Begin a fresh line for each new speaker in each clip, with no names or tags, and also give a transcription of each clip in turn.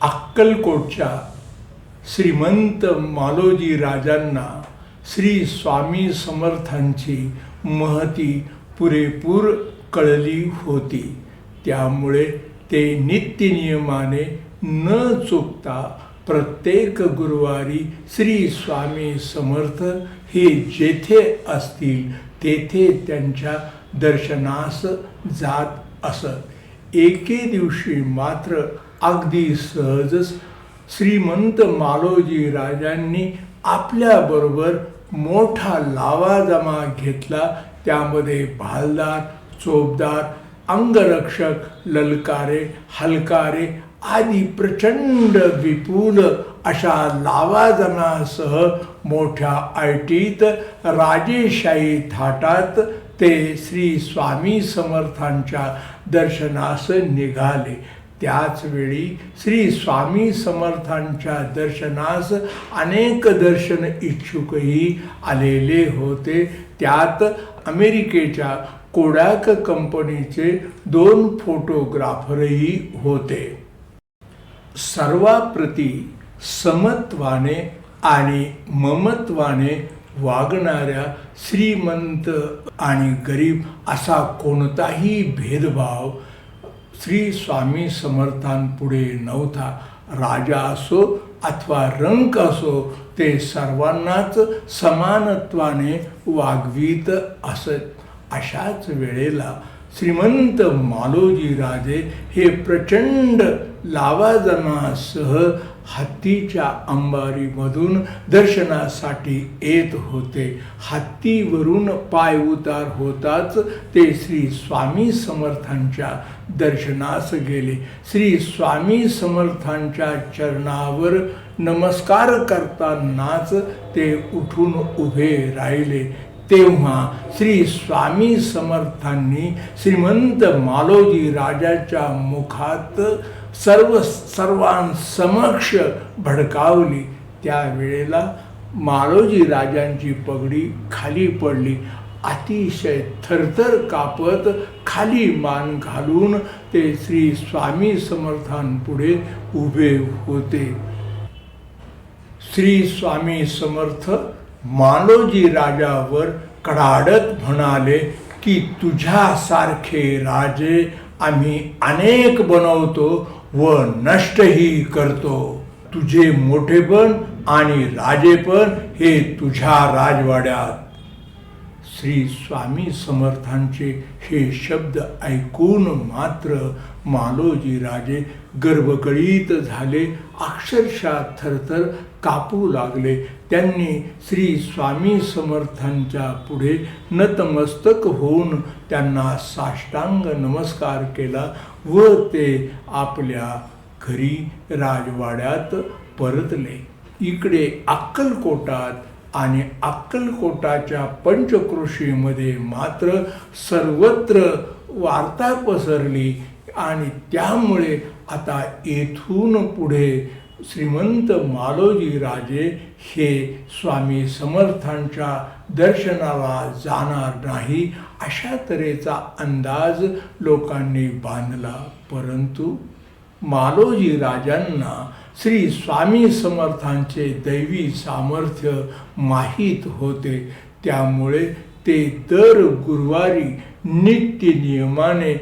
अक्कलकोटच्या श्रीमंत मालोजी राजांना श्री स्वामी समर्थांची महती पुरेपूर कळली होती. त्यामुळे ते नित्यनियमाने न चुकता प्रत्येक गुरुवारी श्री स्वामी समर्थ हे जेथे असतील तेथे त्यांच्या दर्शनास जात असत. एके दिवशी मात्र अगदी सहजच श्रीमंत मालोजी राजांनी आपल्याबरोबर मोठा लावाजमा घेतला. त्यामध्ये भालदार, चोपदार, अंगरक्षक, ललकारे, हलकारे आदी प्रचंड विपुल अशा लावाजमासह मोठ्या ऐटीत राजेशाही थाटात ते श्री स्वामी समर्थांच्या दर्शनास निघाले. त्याच वेळी श्री स्वामी समर्थांच्या दर्शनास अनेक दर्शन इच्छुकही आलेले होते. त्यात अमेरिकेच्या कोडॅक कंपनीचे 2 फोटोग्राफरही होते. सर्वाप्रती समत्वाने आणि ममत्वाने वागणाऱ्या श्रीमंत आणि गरीब असा कोणताही भेदभाव श्री स्वामी समर्थांपुढे नव्हता. राजा असो अथवा रंक असो ते सर्वांनाच समानत्वाने वागवीत असत. अशाच वेळेला श्रीमंत मालोजी राजे हे प्रचंड लावाजमासह हत्तीच्या अंबारीमधून दर्शनासाठी येत होते. हत्तीवरून पाय उतार होताच ते श्री स्वामी समर्थांच्या दर्शनास गेले. श्री स्वामी समर्थांच्या चरणावर नमस्कार करतानाच ते उठून उभे राहिले. तेव्हा श्री स्वामी समर्थांनी श्रीमंत मालोजी राजाच्या मुखात सर्वांसमक्ष भडकावली. त्यावेळेला मालोजी राजांची पगडी खाली पडली. अतिशय थरथर कापत खाली मान घालून ते श्री स्वामी समर्थांपुढे उभे होते. श्री स्वामी समर्थ मालोजी राजावर कडाडत म्हणाले की तुझ्यासारखे राजे आम्ही अनेक बनवतो व नष्टही करतो. तुझे मोठेपण आणि राजेपण हे तुझ्या राजवाड्यात. श्री स्वामी समर्थांचे हे शब्द ऐकून मात्र मालोजी राजे गर्वगळीत झाले. अक्षरशः थरथर कापू लागले. त्यांनी श्री स्वामी समर्थांच्या पुढे नतमस्तक होऊन त्यांना साष्टांग नमस्कार केला व ते आपल्या घरी राजवाड्यात परतले. इकडे अक्कलकोटात आणि अक्कलकोटाच्या पंचक्रोशीमध्ये मात्र सर्वत्र वार्ता पसरली आणि त्यामुळे आता येथून पुढे श्रीमंत मालोजी राजे हे स्वामी समर्थांच्या दर्शनाला जाणार नाही अशा तऱ्हेचा अंदाज लोकांनी बांधला. परंतु मालोजी राजांना श्री स्वामी समर्थांचे दैवी सामर्थ्य माहीत होते. त्यामुळे ते दर गुरुवारी नित्यनियमाने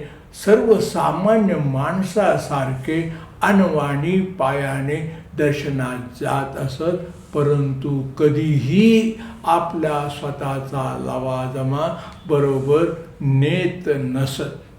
सर्वसामान्य माणसासारखे अनवाणी पायाने दर्शनात जात असत. परंतु कधीही आपला स्वतःचा लवाजमा बरोबर नेत नसत.